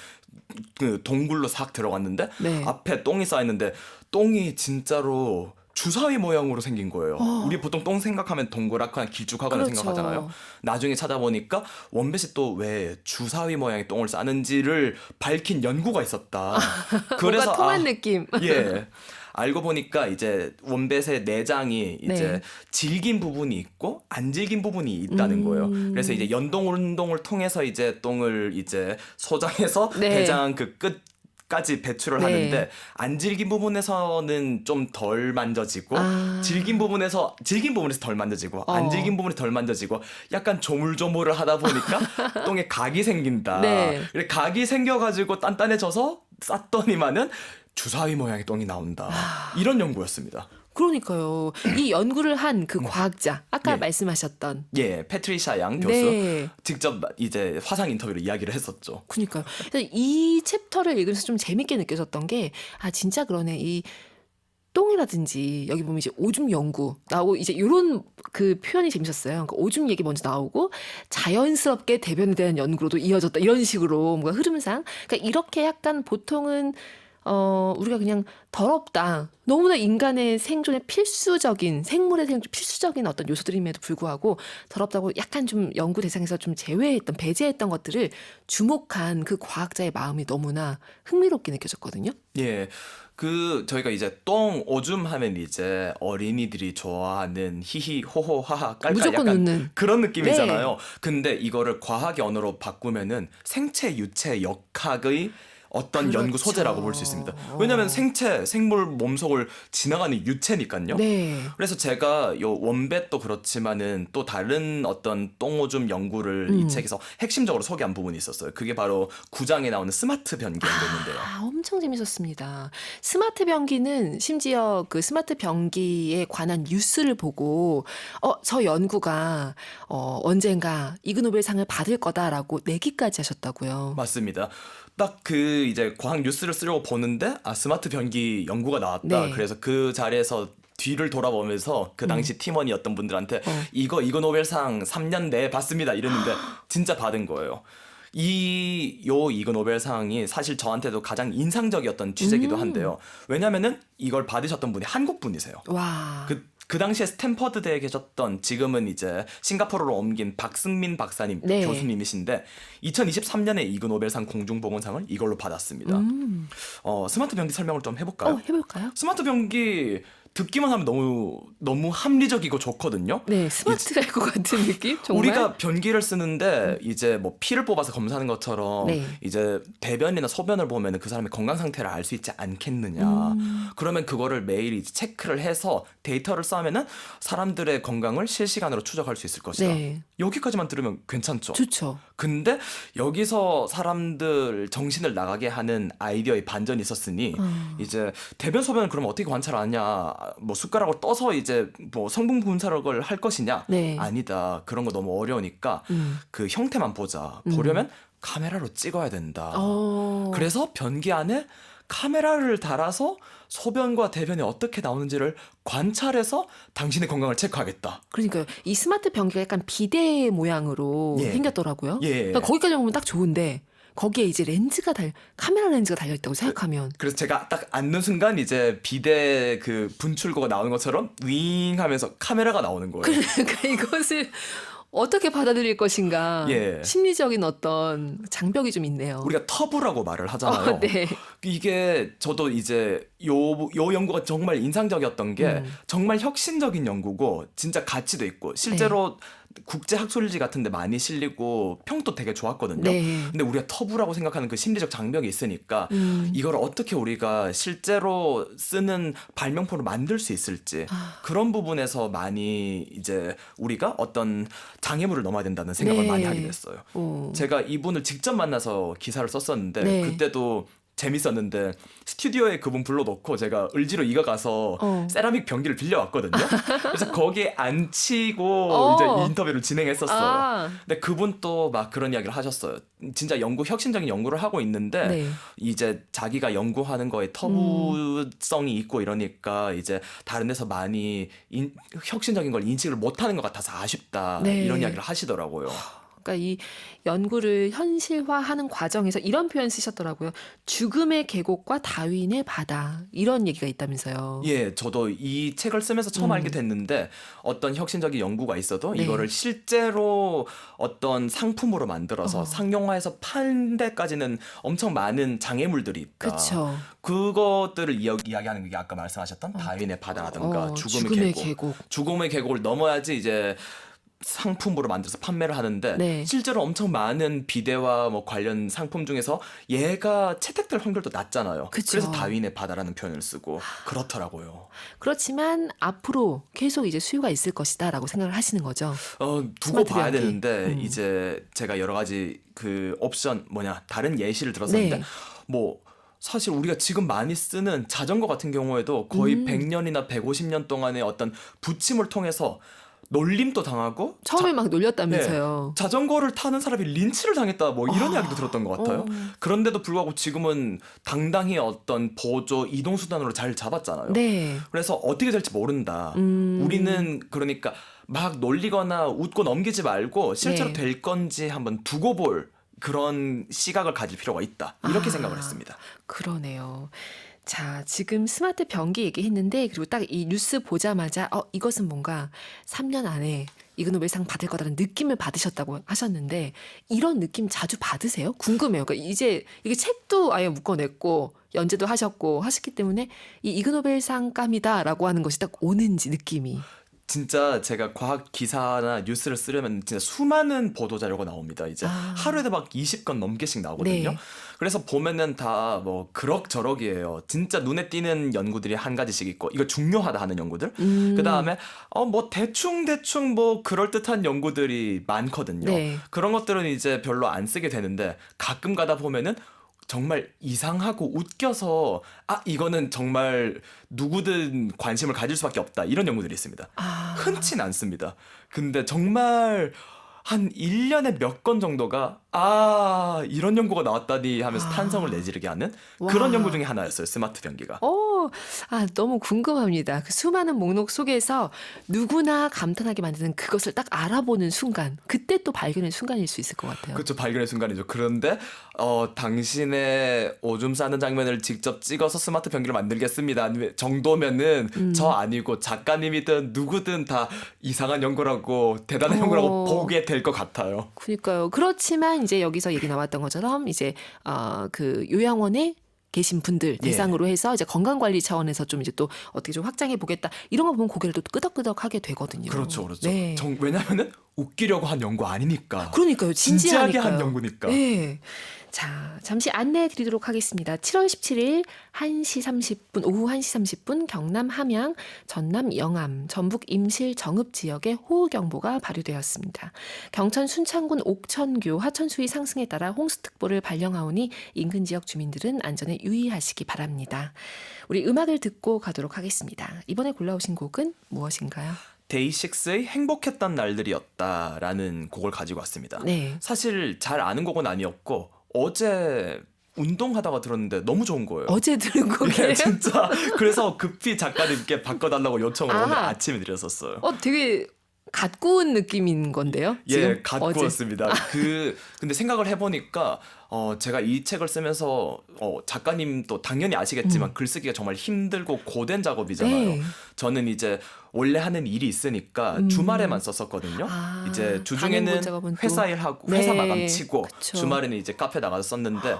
그 동굴로 싹 들어갔는데
네.
앞에 똥이 쌓였는데 똥이 진짜로 주사위 모양으로 생긴 거예요. 우리 보통 똥 생각하면 동그랗거나 길쭉하거나
그렇죠.
생각하잖아요. 나중에 찾아보니까 원뱃이 또 왜 주사위 모양의 똥을 싸는지를 밝힌 연구가 있었다.
뭔가 통한 느낌.
예. 알고 보니까 이제 원뱃의 내장이 이제
네.
질긴 부분이 있고 안 질긴 부분이 있다는 거예요. 그래서 이제 연동 운동을 통해서 이제 똥을 이제 소장해서
네.
대장 그 끝까지 배출을
네.
하는데 안 질긴 부분에서는 좀 덜 만져지고 질긴 부분에서 덜 만져지고 안 질긴 부분이 덜 만져지고 약간 조물조물을 하다 보니까 똥에 각이 생긴다.
네.
그래 각이 생겨가지고 단단해져서 쌌더니만은 주사위 모양의 똥이 나온다. 이런 연구였습니다.
그러니까요. 이 연구를 한 그 과학자, 아까
예.
말씀하셨던.
예, 패트리샤 양 교수
네.
직접 이제 화상 인터뷰로 이야기를 했었죠.
그러니까요. 그래서 이 챕터를 읽으면서 좀 재밌게 느껴졌던 게, 진짜 그러네. 이 똥이라든지 여기 보면 이제 오줌 연구 나오고 이제 이런 그 표현이 재밌었어요. 그러니까 오줌 얘기 먼저 나오고 자연스럽게 대변에 대한 연구로도 이어졌다. 이런 식으로 뭔가 흐름상. 그러니까 이렇게 약간 보통은 우리가 그냥 더럽다. 너무나 인간의 생존에 필수적인, 생물의 생존 필수적인 어떤 요소들임에도 불구하고 더럽다고 약간 좀 연구 대상에서 좀 제외했던, 배제했던 것들을 주목한 그 과학자의 마음이 너무나 흥미롭게 느껴졌거든요.
예. 저희가 이제 똥, 오줌 하면 이제 어린이들이 좋아하는 히히, 호호, 하하, 깔깔
무조건
약간
웃는.
그런 느낌이잖아요. 근데 이거를 과학의 언어로 바꾸면은 생체, 유체, 역학의 어떤
그렇죠.
연구 소재라고 볼 수 있습니다. 왜냐하면 생체, 생물 몸속을 지나가는 유체니까요.
네.
그래서 제가 요 원뱃도 그렇지만은 또 다른 어떤 똥오줌 연구를 이 책에서 핵심적으로 소개한 부분이 있었어요. 그게 바로 9장에 나오는 스마트 변기 연구인데요.
엄청 재밌었습니다. 스마트 변기는 심지어 그 스마트 변기에 관한 뉴스를 보고 저 연구가 언젠가 이그노벨상을 받을 거다라고 내기까지 하셨다고요.
맞습니다. 딱 그 이제 과학 뉴스를 쓰려고 보는데 스마트 변기 연구가 나왔다.
네.
그래서 그 자리에서 뒤를 돌아보면서 그 당시 팀원이었던 분들한테 이거 노벨상 3년 내에 받습니다 이랬는데 진짜 받은 거예요. 이거 노벨상이 사실 저한테도 가장 인상적이었던 취재기도 한데요. 왜냐면은 이걸 받으셨던 분이 한국 분이세요.
와.
그 당시에 스탠퍼드대에 계셨던 지금은 이제 싱가포르로 옮긴 박승민 박사님
네.
교수님이신데 2023년에 이그 노벨상 공중보건상을 이걸로 받았습니다. 스마트 변기 설명을 좀 해볼까요?
해볼까요?
스마트 변기 듣기만 하면 너무 합리적이고 좋거든요.
네, 스마트할 것 같은 느낌? 정말?
우리가 변기를 쓰는데 이제 뭐 피를 뽑아서 검사하는 것처럼
네.
이제 대변이나 소변을 보면 그 사람의 건강 상태를 알 수 있지 않겠느냐. 그러면 그거를 매일 이제 체크를 해서 데이터를 쌓으면은 사람들의 건강을 실시간으로 추적할 수 있을 것이다.
네.
여기까지만 들으면 괜찮죠.
좋죠.
근데 여기서 사람들 정신을 나가게 하는 아이디어의 반전이 있었으니 이제 대변 소변을 그러면 어떻게 관찰하냐? 뭐 숟가락으로 떠서 이제 뭐 성분 분석을 할 것이냐?
네.
아니다. 그런 거 너무 어려우니까 그 형태만 보자. 보려면 카메라로 찍어야 된다. 그래서 변기 안에 카메라를 달아서 소변과 대변이 어떻게 나오는지를 관찰해서 당신의 건강을 체크하겠다.
그러니까요. 이 스마트 변기가 약간 비대 모양으로
예.
생겼더라고요.
예.
그러니까 거기까지 보면 딱 좋은데 거기에 이제 카메라 렌즈가 달려있다고 생각하면
그래서 제가 딱 앉는 순간 이제 비대 그 분출구가 나오는 것처럼 윙 하면서 카메라가 나오는 거예요.
그러니까 이것을 어떻게 받아들일 것인가
예.
심리적인 어떤 장벽이 좀 있네요.
우리가 터부라고 말을 하잖아요.
네.
이게 저도 이제 요 연구가 정말 인상적이었던 게 정말 혁신적인 연구고 진짜 가치도 있고 실제로 국제 학술지 같은 데 많이 실리고 평도 되게 좋았거든요.
네.
근데 우리가 터부라고 생각하는 그 심리적 장벽이 있으니까 이걸 어떻게 우리가 실제로 쓰는 발명품을 만들 수 있을지 그런 부분에서 많이 이제 우리가 어떤 장애물을 넘어야 된다는 생각을
네.
많이 하게 됐어요. 제가 이분을 직접 만나서 기사를 썼었는데
네.
그때도 재밌었는데 스튜디오에 그분 불러놓고 제가 을지로 이가 가서 세라믹 변기를 빌려왔거든요. 그래서 거기에 앉히고 이제 인터뷰를 진행했었어요. 근데 그분 또 막 그런 이야기를 하셨어요. 진짜 혁신적인 연구를 하고 있는데
네.
이제 자기가 연구하는 거에 터부성이 있고 이러니까 이제 다른 데서 많이 혁신적인 걸 인식을 못하는 것 같아서 아쉽다.
네.
이런 이야기를 하시더라고요.
그러니까 이 연구를 현실화하는 과정에서 이런 표현 쓰셨더라고요. 죽음의 계곡과 다윈의 바다 이런 얘기가 있다면서요.
예, 저도 이 책을 쓰면서 처음 알게 됐는데 어떤 혁신적인 연구가 있어도
네.
이거를 실제로 어떤 상품으로 만들어서 상용화해서 판 데까지는 엄청 많은 장애물들이 있다.
그렇죠.
그것들을 이야기하는 게 아까 말씀하셨던 다윈의 바다라든가 죽음의 계곡. 죽음의 계곡을 넘어야지 이제 상품으로 만들어서 판매를 하는데
네.
실제로 엄청 많은 비대와 뭐 관련 상품 중에서 얘가 채택될 확률도 낮잖아요.
그쵸.
그래서 다윈의 바다라는 표현을 쓰고 그렇더라고요.
그렇지만 앞으로 계속 이제 수요가 있을 것이다라고 생각을 하시는 거죠.
두고
스마트
봐야
변기.
되는데 이제 제가 여러 가지 그 옵션 다른 예시를 들었었는데
네.
뭐 사실 우리가 지금 많이 쓰는 자전거 같은 경우에도 거의 100년이나 150년 동안의 어떤 부침을 통해서 놀림도 당하고
처음에 막 놀렸다면서요.
자전거를 타는 사람이 린치를 당했다 뭐 이런 이야기도 들었던 것 같아요. 그런데도 불구하고 지금은 당당히 어떤 보조 이동수단으로 잘 잡았잖아요.
네.
그래서 어떻게 될지 모른다. 우리는 그러니까 막 놀리거나 웃고 넘기지 말고 실제로
네.
될 건지 한번 두고 볼 그런 시각을 가질 필요가 있다. 이렇게 생각을 했습니다.
그러네요. 자, 지금 스마트 변기 얘기했는데 그리고 딱 이 뉴스 보자마자 이것은 뭔가 3년 안에 이그노벨상 받을 거다라는 느낌을 받으셨다고 하셨는데 이런 느낌 자주 받으세요? 궁금해요. 그러니까 이제 이게 책도 아예 묶어냈고 연재도 하셨고 하셨기 때문에 이 이그노벨상감이다라고 하는 것이 딱 오는지 느낌이.
진짜 제가 과학 기사나 뉴스를 쓰려면 진짜 수많은 보도 자료가 나옵니다. 이제 하루에도 막 20건 넘게씩 나오거든요.
네.
그래서 보면은 다 뭐 그럭저럭이에요. 진짜 눈에 띄는 연구들이 한 가지씩 있고 이거 중요하다 하는 연구들. 그다음에 뭐 대충 뭐 그럴듯한 연구들이 많거든요.
네.
그런 것들은 이제 별로 안 쓰게 되는데 가끔 가다 보면은 정말 이상하고 웃겨서 이거는 정말 누구든 관심을 가질 수밖에 없다 이런 연구들이 있습니다. 흔치는 않습니다. 근데 정말 한 1년에 몇 건 정도가 이런 연구가 나왔다니 하면서 탄성을 내지르게 하는 그런
와.
연구 중에 하나였어요. 스마트 변기가.
너무 궁금합니다. 그 수많은 목록 속에서 누구나 감탄하게 만드는 그것을 딱 알아보는 순간, 그때 또 발견의 순간일 수 있을 것 같아요.
그렇죠. 발견의 순간이죠. 그런데 당신의 오줌 싸는 장면을 직접 찍어서 스마트 변기를 만들겠습니다. 아니면 정도면은 저 아니고 작가님이든 누구든 다 이상한 연구라고 대단한 연구라고 보게 될 것 같아요.
그러니까요. 그렇지만 이제 여기서 얘기 나왔던 것처럼 이제 그 요양원에 계신 분들 대상으로 해서 이제 건강관리 차원에서 좀 이제 또 어떻게 좀 확장해 보겠다 이런 거 보면 고개를 또 끄덕끄덕하게 되거든요.
그렇죠.
네.
왜냐면은 웃기려고 한 연구 아니니까.
그러니까요.
진지하게
진지하니까요.
한 연구니까.
네. 자, 잠시 안내해 드리도록 하겠습니다. 7월 17일 1시 30분, 오후 1시 30분 경남 함양, 전남 영암, 전북 임실 정읍 지역에 호우경보가 발효되었습니다. 경천 순창군 옥천교 하천 수위 상승에 따라 홍수특보를 발령하오니 인근 지역 주민들은 안전에 유의하시기 바랍니다. 우리 음악을 듣고 가도록 하겠습니다. 이번에 골라오신 곡은 무엇인가요?
데이식스의 행복했던 날들이었다라는 곡을 가지고 왔습니다.
네.
사실 잘 아는 곡은 아니었고 어제 운동하다가 들었는데 너무 좋은 거예요.
어제 들은 곡이에요?
진짜. 그래서 급히 작가님께 바꿔달라고 요청을 오늘 아침에 드렸었어요.
되게 갓 구운 느낌인 건데요? 지금
갓
어제.
구웠습니다. 근데 생각을 해보니까 제가 이 책을 쓰면서 작가님도 당연히 아시겠지만 글쓰기가 정말 힘들고 고된 작업이잖아요.
네.
저는 이제 원래 하는 일이 있으니까 주말에만 썼었거든요. 이제 주중에는
단행본 작업은 또.
회사 일하고 회사
네.
마감 치고
그쵸.
주말에는 이제 카페 나가서 썼는데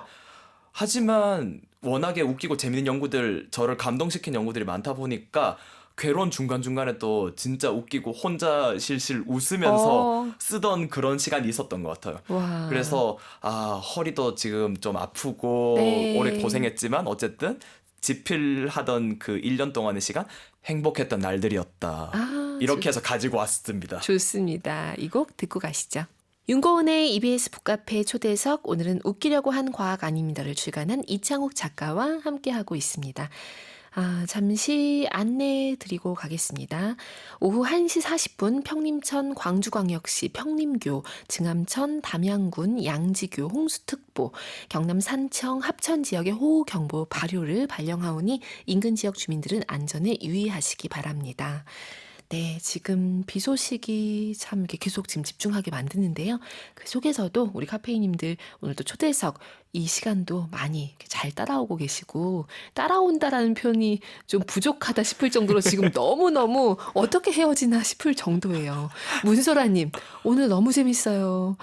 하지만 워낙에 웃기고 재밌는 연구들 저를 감동시킨 연구들이 많다 보니까 괴로운 중간중간에 또 진짜 웃기고 혼자 실실 웃으면서 쓰던 그런 시간이 있었던 것 같아요.
와.
그래서 허리도 지금 좀 아프고
네.
오래 고생했지만 어쨌든 집필하던 그 1년 동안의 시간 행복했던 날들이었다. 이렇게 해서 가지고 왔습니다.
좋습니다. 이 곡 듣고 가시죠. 윤고은의 EBS 북카페 초대석, 오늘은 웃기려고 한 과학 아닙니다를 출간한 이창욱 작가와 함께하고 있습니다. 잠시 안내 드리고 가겠습니다. 오후 1시 40분 평림천 광주광역시 평림교, 증암천 담양군 양지교 홍수특보, 경남 산청 합천 지역의 호우경보 발효를 발령하오니 인근 지역 주민들은 안전에 유의하시기 바랍니다. 네, 지금 비 소식이 참 이렇게 계속 지금 집중하게 만드는데요. 그 속에서도 우리 카페이님들 오늘도 초대석 이 시간도 많이 이렇게 잘 따라오고 계시고, 따라온다라는 표현이 좀 부족하다 싶을 정도로 지금 너무너무 어떻게 헤어지나 싶을 정도예요. 문소라님, 오늘 너무 재밌어요.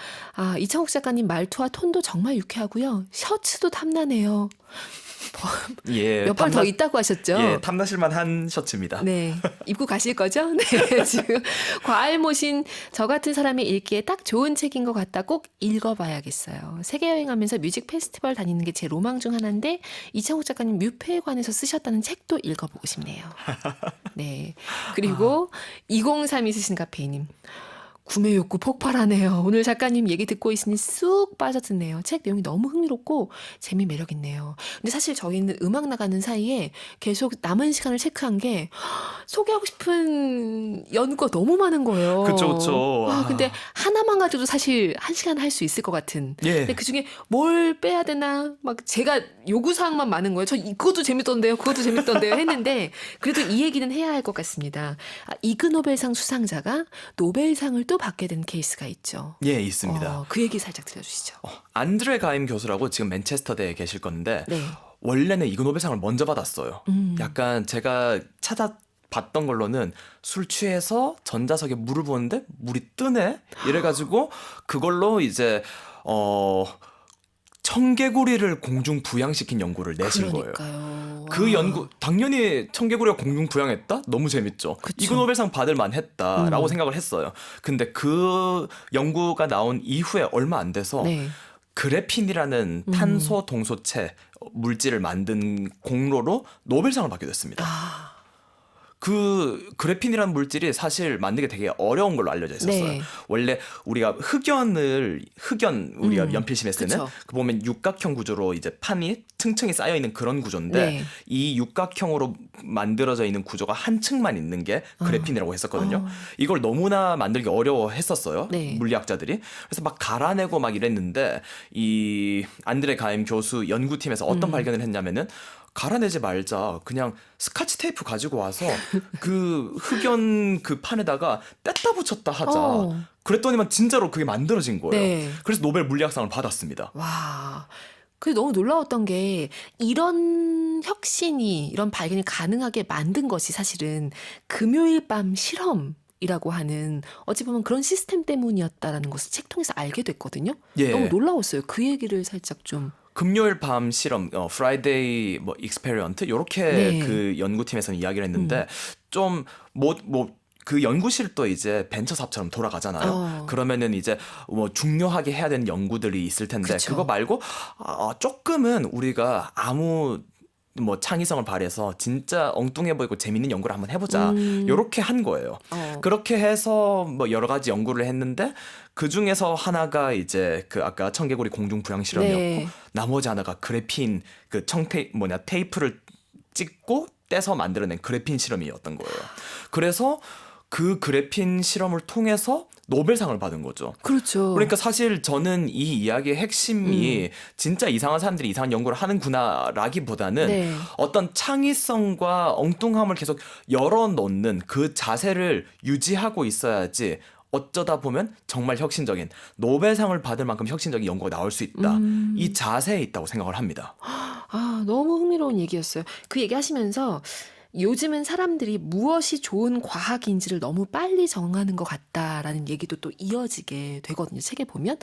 이창욱 작가님 말투와 톤도 정말 유쾌하고요. 셔츠도 탐나네요.
예,
몇 벌 더 있다고 하셨죠?
예, 탐나실만 한 셔츠입니다.
네. 입고 가실 거죠? 네. 지금 과일 모신 저 같은 사람이 읽기에 딱 좋은 책인 것 같다. 꼭 읽어봐야겠어요. 세계여행하면서 뮤직 페스티벌 다니는 게 제 로망 중 하나인데 이창욱 작가님 뮤페에 관해서 쓰셨다는 책도 읽어보고 싶네요. 네. 그리고 203 있으신 카페이님. 구매 욕구 폭발하네요. 오늘 작가님 얘기 듣고 있으니 쑥 빠져드네요. 책 내용이 너무 흥미롭고 재미 매력 있네요. 근데 사실 저희는 음악 나가는 사이에 계속 남은 시간을 체크한 게 소개하고 싶은 연구가 너무 많은 거예요.
그쵸.
근데 하나만 가지고도 사실 한 시간 할 수 있을 것 같은.
예.
근데 그중에 뭘 빼야 되나 막 제가 요구사항만 많은 거예요. 저 이것도 재밌던데요. 그것도 재밌던데요. 했는데 그래도 이 얘기는 해야 할 것 같습니다. 이그노벨상 수상자가 노벨상을 또 받게 된 케이스가 있죠.
예, 있습니다.
그 얘기 살짝 들려주시죠.
안드레 가임 교수라고 지금 맨체스터대에 계실 건데
네.
원래는 이그노벨상을 먼저 받았어요. 약간 제가 찾아봤던 걸로는 술 취해서 전자석에 물을 부었는데 물이 뜨네? 이래가지고 그걸로 이제 청개구리를 공중 부양시킨 연구를 내신 거예요.
그러니까요.
그 연구 당연히 청개구리가 공중 부양했다? 너무 재밌죠.
그쵸.
이거 노벨상 받을 만했다라고 생각을 했어요. 근데 그 연구가 나온 이후에 얼마 안 돼서
네.
그래핀이라는 탄소 동소체 물질을 만든 공로로 노벨상을 받게 됐습니다.
아,
그 그래핀이라는 물질이 사실 만든 게 되게 어려운 걸로 알려져 있었어요.
네.
원래 우리가 흑연 우리가 연필심에 쓰는
그쵸.
그 보면 육각형 구조로 이제 판이 층층이 쌓여 있는 그런 구조인데
네.
이 육각형으로 만들어져 있는 구조가 한 층만 있는 게 그래핀이라고 했었거든요. 이걸 너무나 만들기 어려워했었어요.
네.
물리학자들이. 그래서 막 갈아내고 막 이랬는데 이 안드레 가임 교수 연구팀에서 어떤 발견을 했냐면은 갈아내지 말자. 그냥 스카치 테이프 가지고 와서 그 흑연 그 판에다가 뗐다 붙였다 하자.
어.
그랬더니만 진짜로 그게 만들어진 거예요.
네.
그래서 노벨 물리학상을 받았습니다.
와. 그게 너무 놀라웠던 게 이런 혁신이 이런 발견이 가능하게 만든 것이 사실은 금요일 밤 실험이라고 하는 어찌 보면 그런 시스템 때문이었다라는 것을 책 통해서 알게 됐거든요.
예.
너무 놀라웠어요. 그 얘기를 살짝 좀.
금요일 밤 실험, 프라이데이 뭐 익스페리언트 요렇게
네.
그 연구팀에서는 이야기를 했는데 좀 그 연구실도 이제 벤처 사업처럼 돌아가잖아요. 그러면은 이제 뭐 중요하게 해야 되는 연구들이 있을 텐데
그쵸.
그거 말고 조금은 우리가 아무 뭐 창의성을 발휘해서 진짜 엉뚱해 보이고 재밌는 연구를 한번 해보자. 요렇게 한 거예요. 그렇게 해서 뭐 여러 가지 연구를 했는데 그 중에서 하나가 이제 그 아까 청개구리 공중 부양 실험이었고
네.
나머지 하나가 그래핀 그 테이프를 찍고 떼서 만들어낸 그래핀 실험이었던 거예요. 그래서 그 그래핀 실험을 통해서 노벨상을 받은 거죠.
그렇죠.
그러니까 사실 저는 이 이야기의 핵심이 진짜 이상한 사람들이 이상한 연구를 하는구나라기보다는
네.
어떤 창의성과 엉뚱함을 계속 열어놓는 그 자세를 유지하고 있어야지 어쩌다 보면 정말 혁신적인 노벨상을 받을 만큼 혁신적인 연구가 나올 수 있다. 이 자세에 있다고 생각을 합니다.
아, 너무 흥미로운 얘기였어요. 그 얘기 하시면서 요즘은 사람들이 무엇이 좋은 과학인지를 너무 빨리 정하는 것 같다라는 얘기도 또 이어지게 되거든요. 책에 보면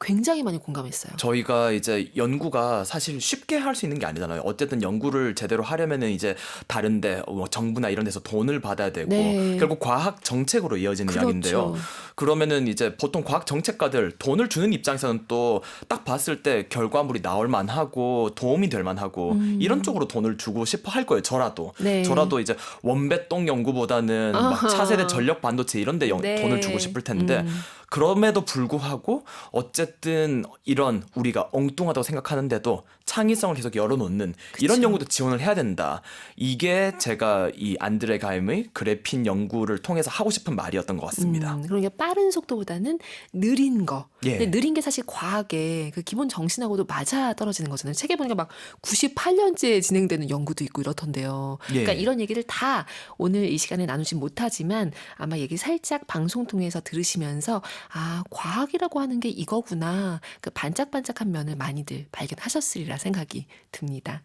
굉장히 많이 공감했어요.
저희가 이제 연구가 사실 쉽게 할 수 있는 게 아니잖아요. 어쨌든 연구를 제대로 하려면은 이제 다른데 뭐 정부나 이런 데서 돈을 받아야 되고
네.
결국 과학 정책으로 이어지는
그렇죠.
이야기인데요. 그러면은 이제 보통 과학 정책가들 돈을 주는 입장에서는 또 딱 봤을 때 결과물이 나올 만하고 도움이 될 만하고 이런 쪽으로 돈을 주고 싶어 할 거예요. 저라도.
네.
저라도 이제 원배똥 연구보다는 막
아하.
차세대 전력 반도체 이런 데
네.
돈을 주고 싶을 텐데 그럼에도 불구하고 어쨌든 이런 우리가 엉뚱하다고 생각하는데도 창의성을 계속 열어놓는 이런 연구도 지원을 해야 된다. 이게 제가 이 안드레 가임의 그래핀 연구를 통해서 하고 싶은 말이었던 것 같습니다.
그러니까 빠른 속도보다는 느린 거.
예.
근데 느린 게 사실 과학의 그 기본 정신하고도 맞아 떨어지는 거잖아요. 책에 보니까 막 98년째 진행되는 연구도 있고 이렇던데요.
예.
그러니까 이런 얘기를 다 오늘 이 시간에 나누진 못하지만 아마 얘기 살짝 방송 통해서 들으시면서 아, 과학이라고 하는 게 이거구나. 그 반짝반짝한 면을 많이들 발견하셨으리라 생각이 듭니다.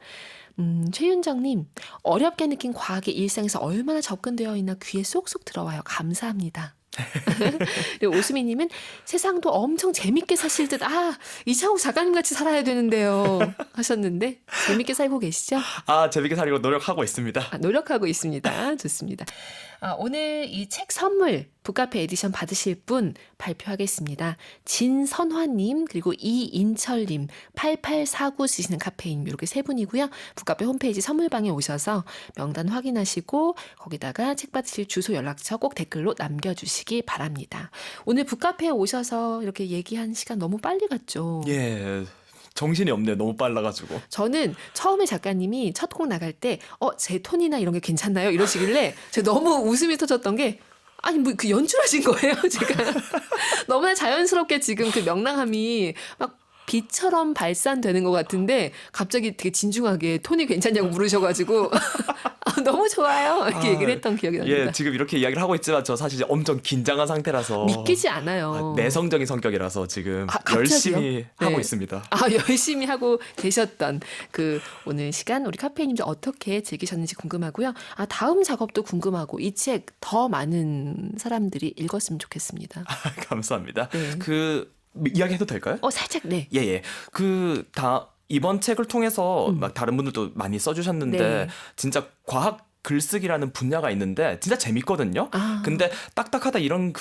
최윤정님, 어렵게 느낀 과학이 일상에서 얼마나 접근되어 있나 귀에 쏙쏙 들어와요. 감사합니다. 그리고 오수미님은 세상도 엄청 재밌게 사실 듯, 이창욱 작가님 같이 살아야 되는데요. 하셨는데, 재밌게 살고 계시죠?
재밌게 살려고 노력하고 있습니다.
노력하고 있습니다. 좋습니다. 오늘 이 책 선물 북카페 에디션 받으실 분 발표하겠습니다. 진선화님 그리고 이인철님 8849 쓰시는 카페인 이렇게 세 분이고요. 북카페 홈페이지 선물방에 오셔서 명단 확인하시고 거기다가 책 받으실 주소 연락처 꼭 댓글로 남겨주시기 바랍니다. 오늘 북카페에 오셔서 이렇게 얘기한 시간 너무 빨리 갔죠.
예. 정신이 없네요. 너무 빨라가지고.
저는 처음에 작가님이 첫 곡 나갈 때 제 톤이나 이런 게 괜찮나요? 이러시길래 제가 너무 웃음이 터졌던 게 아니 뭐 그 연출하신 거예요? 제가 너무나 자연스럽게 지금 그 명랑함이 막 비처럼 발산되는 것 같은데 갑자기 되게 진중하게 톤이 괜찮냐고 물으셔가지고 너무 좋아요 이렇게 얘기를 했던 기억이 납니다.
예, 지금 이렇게 이야기를 하고 있지만 저 사실 엄청 긴장한 상태라서
믿기지 않아요.
내성적인 성격이라서 지금
갑자기요?
열심히 하고
네.
있습니다.
열심히 하고 계셨던 그 오늘 시간 우리 카페인님들 어떻게 즐기셨는지 궁금하고요. 다음 작업도 궁금하고 이 책 더 많은 사람들이 읽었으면 좋겠습니다.
감사합니다.
네.
이야기해도 될까요?
살짝 네.
예. 이번 책을 통해서 막 다른 분들도 많이 써주셨는데
네.
진짜 과학 글쓰기라는 분야가 있는데 진짜 재밌거든요. 근데 딱딱하다 이런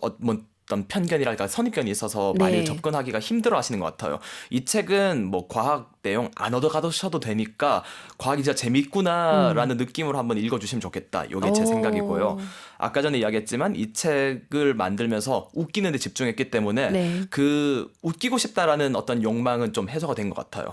어떤 편견이랄까 선입견이 있어서 많이
네.
접근하기가 힘들어 하시는 것 같아요. 이 책은 뭐 과학 내용 안 얻어가셔도 되니까 과학이 진짜 재밌구나라는 느낌으로 한번 읽어주시면 좋겠다. 이게 제
오.
생각이고요. 아까 전에 이야기했지만 이 책을 만들면서 웃기는 데 집중했기 때문에
네.
그 웃기고 싶다라는 어떤 욕망은 좀 해소가 된 것 같아요.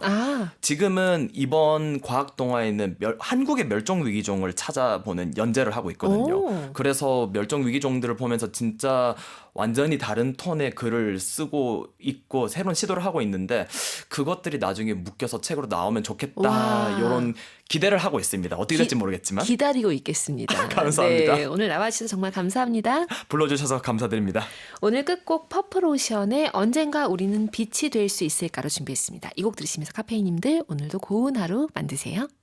지금은 이번 과학 동화에 있는 한국의 멸종 위기종을 찾아보는 연재를 하고 있거든요.
오.
그래서 멸종 위기종들을 보면서 진짜 완전히 다른 톤의 글을 쓰고 있고 새로운 시도를 하고 있는데 그것들이 나중에 묶여서 책으로 나오면 좋겠다.
와.
이런 기대를 하고 있습니다. 어떻게 될지 모르겠지만
기다리고 있겠습니다.
감사합니다.
네, 오늘 나와주셔서 정말 감사합니다.
불러주셔서 감사드립니다.
오늘 끝곡 퍼플오션의 언젠가 우리는 빛이 될 수 있을까로 준비했습니다. 이 곡 들으시면서 카페인님들 오늘도 고운 하루 만드세요.